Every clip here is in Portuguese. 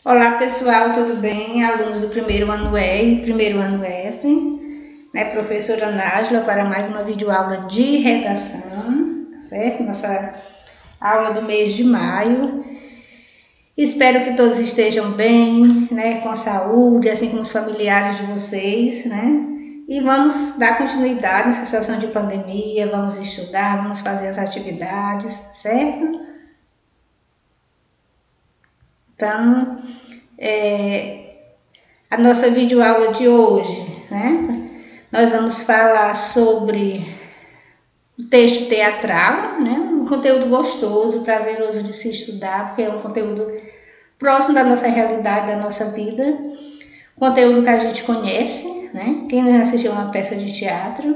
Olá pessoal, tudo bem? Alunos do primeiro ano E e primeiro ano F, Professora Nájila para mais uma videoaula de redação, tá certo? Nossa aula do mês de maio. Espero que todos estejam bem, com saúde, assim como os familiares de vocês, E vamos dar continuidade nessa situação de pandemia, vamos estudar, vamos fazer as atividades, tá certo? Então, a nossa videoaula de hoje, Nós vamos falar sobre o texto teatral, um conteúdo gostoso, prazeroso de se estudar, porque é um conteúdo próximo da nossa realidade, da nossa vida, conteúdo que a gente conhece, Quem não assistiu uma peça de teatro.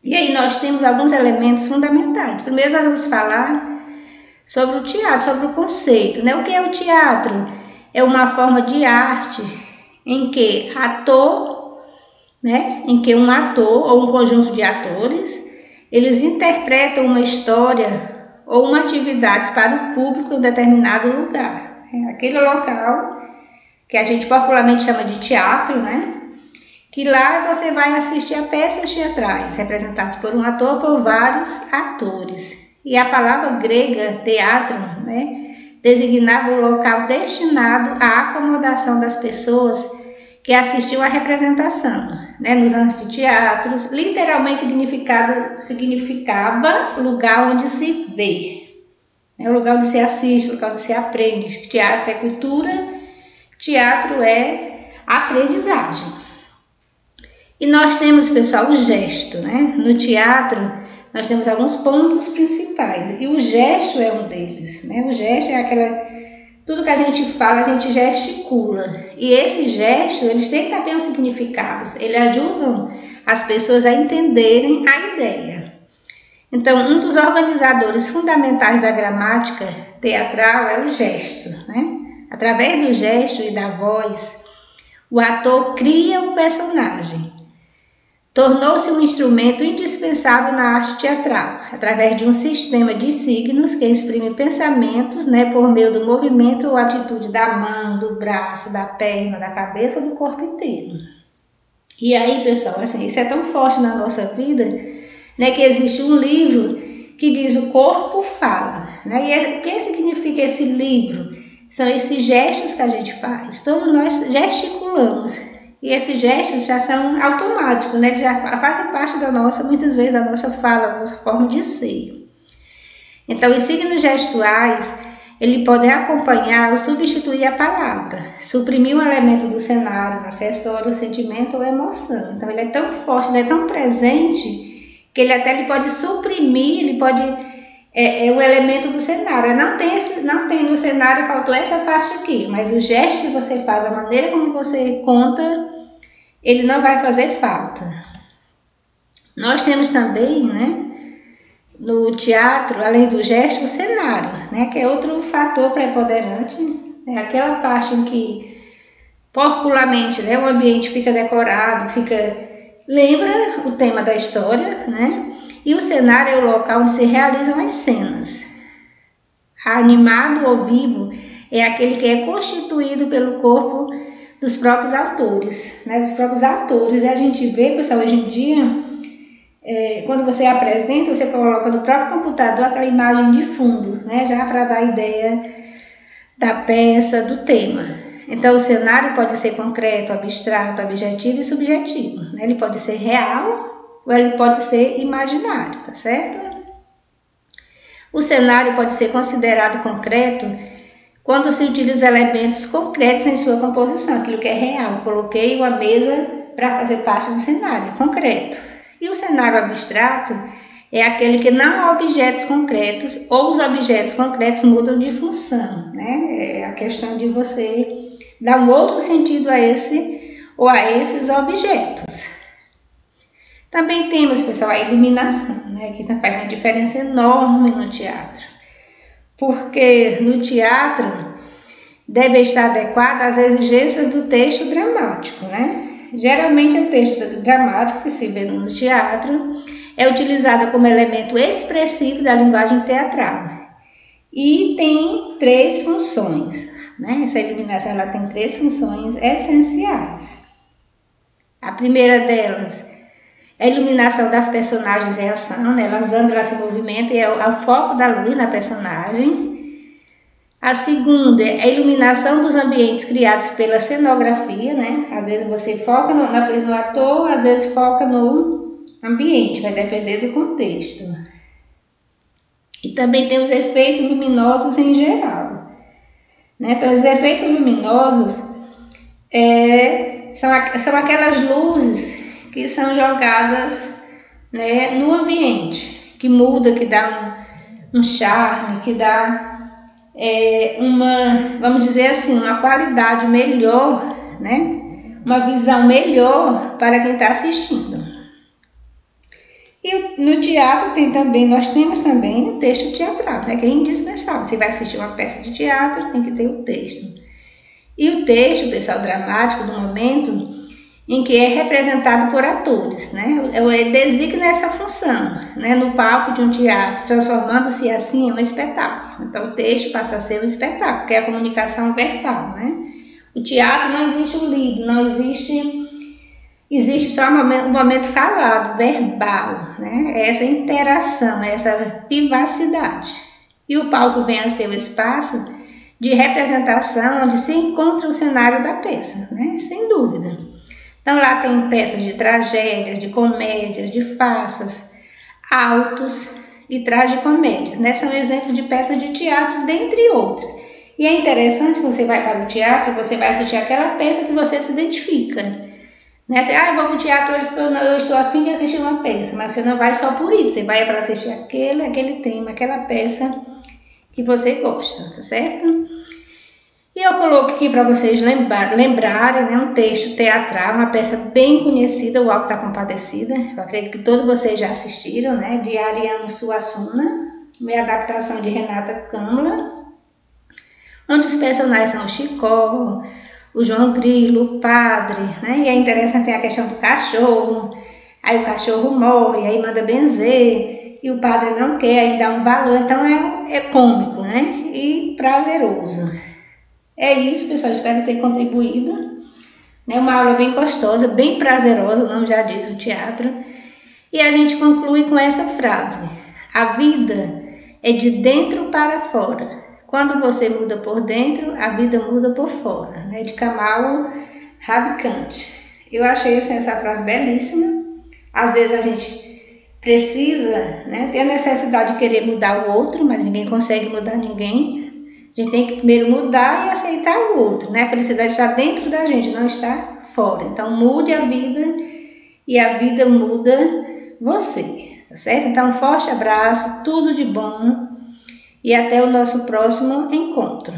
E aí nós temos alguns elementos fundamentais. Primeiro nós vamos falar sobre o teatro, sobre o conceito, O que é o teatro? É uma forma de arte em que um ator ou um conjunto de atores, eles interpretam uma história ou uma atividade para o público em um determinado lugar. É aquele local que a gente popularmente chama de teatro, Que lá você vai assistir a peças teatrais, representadas por um ator ou por vários atores. E a palavra grega, teatro, designava o local destinado à acomodação das pessoas que assistiam à representação, Nos anfiteatros, literalmente significava lugar onde se vê, o lugar onde se assiste, o lugar onde se aprende. Teatro é cultura, teatro é aprendizagem. E nós temos, pessoal, o gesto, No teatro, nós temos alguns pontos principais, e o gesto é um deles, O gesto é tudo que a gente fala, a gente gesticula. E esses gestos, eles têm também um significado. Eles ajudam as pessoas a entenderem a ideia. Então, um dos organizadores fundamentais da gramática teatral é o gesto, Através do gesto e da voz, o ator cria o personagem. Tornou-se um instrumento indispensável na arte teatral, através de um sistema de signos que exprime pensamentos, por meio do movimento ou atitude da mão, do braço, da perna, da cabeça ou do corpo inteiro. E aí, pessoal, assim, isso é tão forte na nossa vida, que existe um livro que diz o corpo fala, E o que significa esse livro? São esses gestos que a gente faz, todos nós gesticulamos. E esses gestos já são automáticos, Eles já fazem parte muitas vezes, da nossa fala, da nossa forma de ser. Então, os signos gestuais, ele podem acompanhar ou substituir a palavra, suprimir um elemento do cenário, acessório, sentimento ou emoção. Então, ele é tão forte, ele é tão presente, que ele pode suprimir, ele pode... um elemento do cenário. Não tem no cenário, faltou essa parte aqui, mas o gesto que você faz, a maneira como você conta, ele não vai fazer falta. Nós temos também, no teatro, além do gesto, o cenário, que é outro fator preponderante, aquela parte em que popularmente, o ambiente fica decorado, lembra o tema da história, E o cenário é o local onde se realizam as cenas. Animado ou vivo é aquele que é constituído pelo corpo dos próprios autores, Dos próprios atores. E a gente vê, pessoal, hoje em dia, quando você apresenta, você coloca no próprio computador aquela imagem de fundo, Já para dar a ideia da peça, do tema. Então, o cenário pode ser concreto, abstrato, objetivo e subjetivo, Ele pode ser real ou ele pode ser imaginário, tá certo? O cenário pode ser considerado concreto quando se utiliza elementos concretos em sua composição, aquilo que é real. Coloquei uma mesa para fazer parte do cenário, concreto. E o cenário abstrato é aquele que não há objetos concretos ou os objetos concretos mudam de função, É a questão de você dar um outro sentido a esse ou a esses objetos. Também temos, pessoal, a iluminação, que faz uma diferença enorme no teatro. Porque no teatro deve estar adequado às exigências do texto dramático, Geralmente o texto dramático que se vê no teatro é utilizado como elemento expressivo da linguagem teatral. E tem 3 funções. né? Essa iluminação ela tem 3 funções essenciais. A primeira delas é a iluminação das personagens em ação, né? Elas andam, elas se movimentam e é o foco da luz na personagem. A segunda é a iluminação dos ambientes criados pela cenografia, né? Às vezes você foca no ator, às vezes foca no ambiente, vai depender do contexto. E também tem os efeitos luminosos em geral, né? Então, os efeitos luminosos são aquelas luzes que são jogadas, né, no ambiente, que muda, que dá um charme, que dá vamos dizer assim, uma qualidade melhor, né? Uma visão melhor para quem está assistindo. E no teatro nós temos também o texto teatral, né? Que é indispensável. Você vai assistir uma peça de teatro, tem que ter o texto. E o texto, pessoal, dramático do momento em que é representado por atores, né? Designa essa função, né? No palco de um teatro, transformando-se assim em um espetáculo. Então o texto passa a ser um espetáculo, que é a comunicação verbal, né? O teatro não existe o lido, não existe só um momento falado, verbal, né? É essa interação, essa vivacidade. E o palco vem a ser o espaço de representação onde se encontra o cenário da peça, né? Sem dúvida. Então lá tem peças de tragédias, de comédias, de farsas, autos e tragicomédias, né? São exemplos de peças de teatro, dentre outras. E é interessante que você vai para o teatro, você vai assistir aquela peça que você se identifica, né? Você, eu vou para o teatro hoje porque eu estou a fim de assistir uma peça, mas você não vai só por isso, você vai para assistir aquele tema, aquela peça que você gosta, tá certo? E eu coloco aqui para vocês lembrarem, né, um texto teatral, uma peça bem conhecida, O Alto da Compadecida. Eu acredito que todos vocês já assistiram, né, de Ariano Suassuna, uma adaptação de Renata Câmara, onde os personagens são o Chicó, o João Grilo, o padre, né, e é interessante ter a questão do cachorro, aí o cachorro morre, aí manda benzer, e o padre não quer, ele dá um valor, então é cômico, né, e prazeroso. É isso, pessoal, espero ter contribuído, né? Uma aula bem gostosa, bem prazerosa, o nome já diz, o teatro. E a gente conclui com essa frase: a vida é de dentro para fora. Quando você muda por dentro, a vida muda por fora, né? De Kamal Ravikant. Eu achei assim, essa frase belíssima. Às vezes a gente precisa, né, ter a necessidade de querer mudar o outro, mas ninguém consegue mudar ninguém. A gente tem que primeiro mudar e aceitar o outro, né? A felicidade está dentro da gente, não está fora. Então mude a vida e a vida muda você, tá certo? Então um forte abraço, tudo de bom e até o nosso próximo encontro.